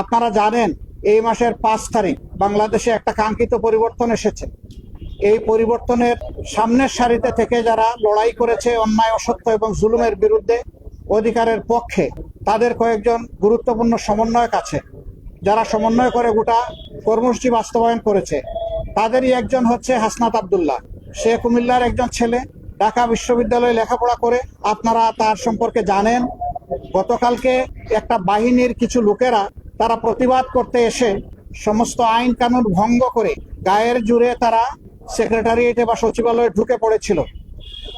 আপনারা জানেন এই মাসের 5 তারিখ বাংলাদেশে একটা কাঙ্ক্ষিত পরিবর্তন এসেছে। এই পরিবর্তনের সামনের সারিতে থেকে যারা লড়াই করেছে অন্যায়, অসত্য এবং জুলুমের বিরুদ্ধে, অধিকারের পক্ষে, তাদের কয়েকজন গুরুত্বপূর্ণ সমন্বয়ক আছে যারা সমন্বয় করে গোটা কর্মসূচি বাস্তবায়ন করেছে। তাদেরই একজন হচ্ছে হাসনাত আব্দুল্লাহ। সে কুমিল্লার একজন ছেলে, ঢাকা বিশ্ববিদ্যালয়ে লেখাপড়া করে। আপনারা তার সম্পর্কে জানেন। গতকালকে একটা বাহিনীর কিছু লোকেরা তারা প্রতিবাদ করতে এসে সমস্ত আইন কানুন ভঙ্গ করে গায়ের জোরে তারা সেক্রেটারিয়েটে বা সচিবালয়ে ঢুকে পড়েছিল।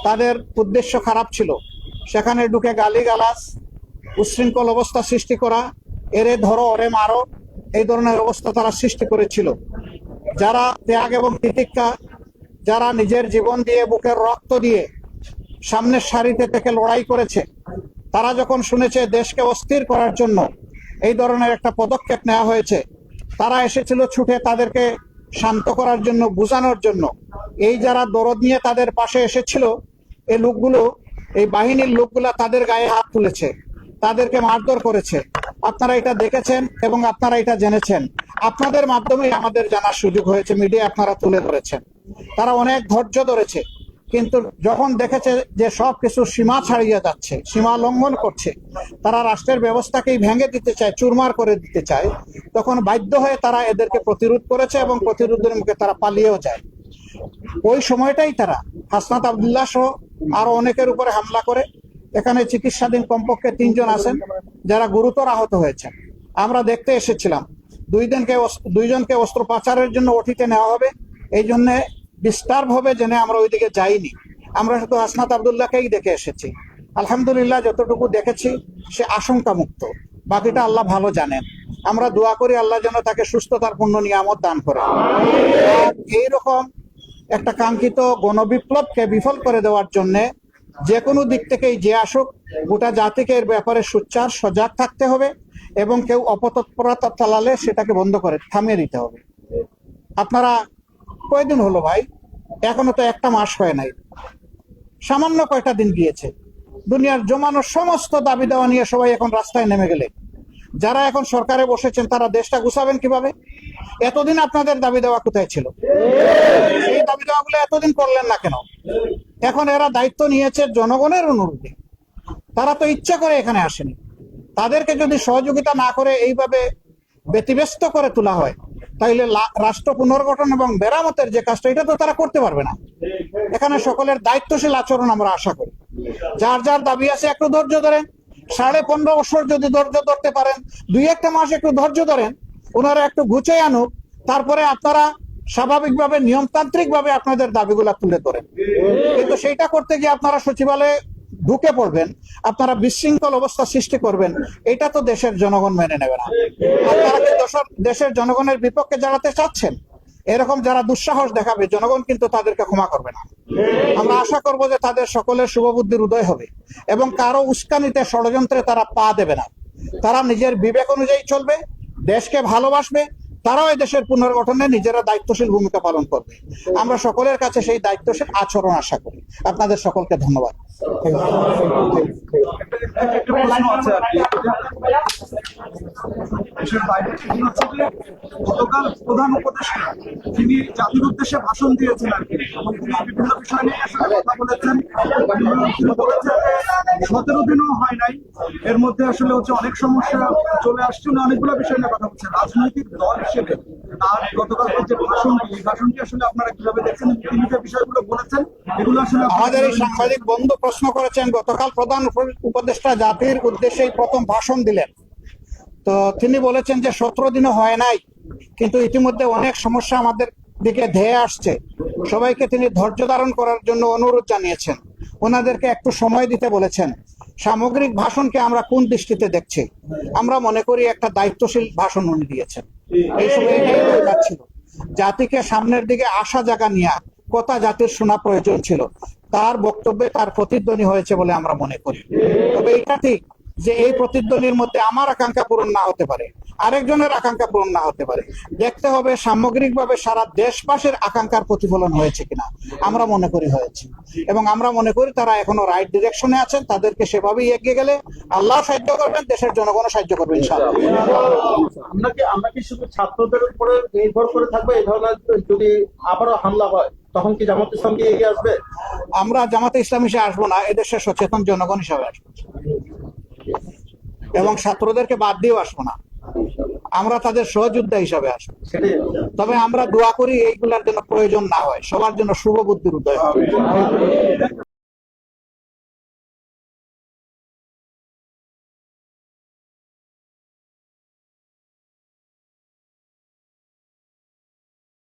তাদের উদ্দেশ্য খারাপ ছিল। সেখানে ঢুকে গালিগালাজ, উচ্ছৃঙ্খল অবস্থা সৃষ্টি করা, এরে ধরো ওরে মারো, এই ধরনের অবস্থা তারা সৃষ্টি করেছিল। যারা ত্যাগ এবং তিতিক্ষা, যারা নিজের জীবন দিয়ে, বুকের রক্ত দিয়ে সামনের সারিতে থেকে লড়াই করেছে, তারা যখন শুনেছে দেশকে অস্থির করার জন্য এই ধরনের একটা পদক্ষেপ নেওয়া হয়েছে, তারা এসেছিল ছুটে তাদেরকে শান্ত করার জন্য, বোঝানোর জন্য। এই যারা দরদ নিয়ে তাদের পাশে এসেছিল, এই লোকগুলো, এই বাহিনীর লোকগুলা তাদের গায়ে হাত তুলেছে, তাদেরকে মারধর করেছে। আপনারা এটা দেখেছেন এবং আপনারা এটা জেনেছেন। আপনাদের মাধ্যমে আমাদের জানার সুযোগ হয়েছে, মিডিয়া আপনারা তুলে ধরেছেন। তারা অনেক ধৈর্য ধরেছে, কিন্তু যখন দেখেছে যে সবকিছু সীমা ছাড়িয়ে যাচ্ছে, সীমা লঙ্ঘন করছে, তারা রাষ্ট্রের ব্যবস্থাকেই ভেঙে দিতে চায়, চুরমার করে দিতে চায়, তখন বাধ্য হয়ে তারা এদেরকে প্রতিরোধ করেছে এবং প্রতিরোধের মুখে তারা পালিয়েও যায়। ওই সময়টাই তারা হাসনাত আব্দুল্লাহ সহ আরো অনেকের উপরে হামলা করে। এখানে চিকিৎসাধীন কমপক্ষে 3 জন আছেন যারা গুরুতর আহত হয়েছেন। আমরা দেখতে এসেছিলাম। 2 জনকে অস্ত্রোপচারের জন্য ওটিতে নেওয়া হবে, এই জন্য ডিস্টার্ব হবে জেনে আমরা ওইদিকে যাইনি। আমরা শুধু হাসনাত আব্দুল্লাহকেই দেখে এসেছি। আলহামদুলিল্লাহ, যতটুকু দেখেছি সে আশঙ্কা মুক্ত। বাকিটা আল্লাহ ভালো জানেন। আমরা দোয়া করি আল্লাহ যেন তাকে সুস্থতার পূর্ণ নিয়ামত দান করে। এইরকম একটা কাঙ্ক্ষিত গণবিপ্লবকে বিফল করে দেওয়ার জন্য যে কোনো দিক থেকেই যে আসুক, গোটা জাতিকে এর ব্যাপারে সোচ্চার সজাগ থাকতে হবে এবং কেউ অপতৎপরতা চালালে সেটাকে বন্ধ করে থামিয়ে দিতে হবে। আপনারা কয়দিন হলো ভাই? এখনো তো 1 মাস হয় নাই। সামান্য কয়টা দিন গিয়েছে। দুনিয়ার জমানো সমস্ত দাবি দেওয়া নিয়ে সবাই এখন রাস্তায় নেমে গেলে, যারা এখন সরকারে বসেছেন তারা দেশটা গুছাবেন কিভাবে? এতদিন আপনাদের দাবি দেওয়া কোথায় ছিল? সেই দাবি দেওয়াগুলো এতদিন করলেন না কেন? এখন এরা দায়িত্ব নিয়েছে জনগণের অনুরোধে। তারা তো ইচ্ছা করে এখানে আসেনি। তাদেরকে যদি সহযোগিতা না করে এইভাবে ব্যতিব্যস্ত করে তোলা হয়, তাইলে রাষ্ট্র পুনর্গঠন এবং মেরামতের যে কাজটা, এটা তো তারা করতে পারবে না। এখানে সকলের দায়িত্বশীল আচরণ আমরা আশা করি। যার যার দাবি আছে একটু ধৈর্য ধরেন। 15.5 বছর যদি ধৈর্য ধরতে পারেন, 2-1 মাস একটু ধৈর্য ধরেন, ওনারা একটু গুছিয়ে আনুক, তারপরে আপনারা স্বাভাবিকভাবে নিয়মতান্ত্রিক ভাবে আপনাদের দাবিগুলা তুলে ধরেন। কিন্তু সেইটা করতে গিয়ে আপনারা সচিবালয়ে ঢুকে পড়বেন, আপনারা বিশৃঙ্খল অবস্থা সৃষ্টি করবেন, এটা তো দেশের জনগণ মেনে নেবে না। আপনারা কি দেশের জনগণের বিপক্ষে দাঁড়াতে চাচ্ছেন? এরকম যারা দুঃসাহস দেখাবে, জনগণ কিন্তু তাদেরকে ক্ষমা করবে না। আমরা আশা করব যে তাদের সকলের শুভবুদ্ধির উদয় হবে এবং কারো উস্কানিতে, ষড়যন্ত্রে তারা পা দেবে না। তারা নিজের বিবেক অনুযায়ী চলবে, দেশকে ভালোবাসবে, তারাও এই দেশের পুনর্গঠনে নিজেরা দায়িত্বশীল ভূমিকা পালন করবে। আমরা সকলের কাছে সেই দায়িত্বশীল আচরণ আশা করি। আপনাদের সকলকে ধন্যবাদ। গতকাল প্রধান উপদেষ্টা তিনি জাতির উদ্দেশ্যে ভাষণ দিয়েছেন আর কি, এবং তিনি বিভিন্ন বিষয় নিয়ে আসলে কথা বলেছেন। বলেছেন যে 17 দিনও হয় নাই, এর মধ্যে আসলে হচ্ছে অনেক সমস্যা চলে আসছে, অনেকগুলো বিষয় নিয়ে কথা বলছেন। রাজনৈতিক দল হিসেবে তার গতকাল যে ভাষণটি, এই ভাষণটি আসলে আপনারা কিভাবে দেখছেন? তিনি যে বিষয়গুলো বলেছেন এগুলো আসলে আমাদের এই সাংবাদিক বন্ধু প্রশ্ন করেছেন, গতকাল প্রধান উপদেষ্টা জাতির উদ্দেশ্যে প্রথম ভাষণ দিলেন। তো তিনি বলেছেন যে 17 দিনও হয় নাই, কিন্তু ইতিমধ্যে অনেক সমস্যা আমাদের দিকে ধেয়ে আসছে। সবাইকে তিনি ধৈর্য ধারণ করার জন্য অনুরোধ জানিয়েছেন, ওনাদেরকে একটু সময় দিতে বলেছেন। সামগ্রিক ভাষণকে আমরা কোন দৃষ্টিতে দেখছি? আমরা মনে করি একটা দায়িত্বশীল ভাষণ উনি দিয়েছেন। এই সময় ছিল জাতিকে সামনের দিকে আসা জায়গা নিয়ে কথা জাতির শোনা প্রয়োজন ছিল। তার বক্তব্যে তার প্রতিধ্বনি হয়েছে বলে আমরা মনে করি। তবে এটা ঠিক যে এই প্রতিদ্বন্দ্বীর মধ্যে আমার আকাঙ্ক্ষা পূরণ না হতে পারে, আরেকজনের আকাঙ্ক্ষা পূরণ না হতে পারে। দেখতে হবে সামগ্রিকভাবে সারা দেশবাসীর আকাঙ্ক্ষার প্রতিফলন হয়েছে কিনা। আমরা মনে করি হয়েছে, এবং আমরা মনে করি তারা এখনো রাইট ডিরেকশনে আছেন। তাদেরকে সেভাবেই এগিয়ে গেলে আল্লাহ সাহায্য করবেন, দেশের জনগণও সাহায্য করবেন ইনশাআল্লাহ। আমরা কি শুধু ছাত্রদের উপরে নির্ভর করে থাকবো? এই ধরনের যদি আবারও হামলা হয় তখন কি জামাত ইসলাম কি এগিয়ে আসবে? আমরা জামাতে ইসলাম হিসেবে আসবো না, এদেশের সচেতন জনগণ হিসাবে আসবো, এবং ছাত্রদেরকে বাদ দিয়েও আসবো না। আমরা তাদের সহযোদ্ধা হিসাবে আসবো। সেটাই তবে আমরা দোয়া করি এইগুলার জন্য প্রয়োজন না হয়, সবার জন্য শুভ বুদ্ধির উদয় হয়।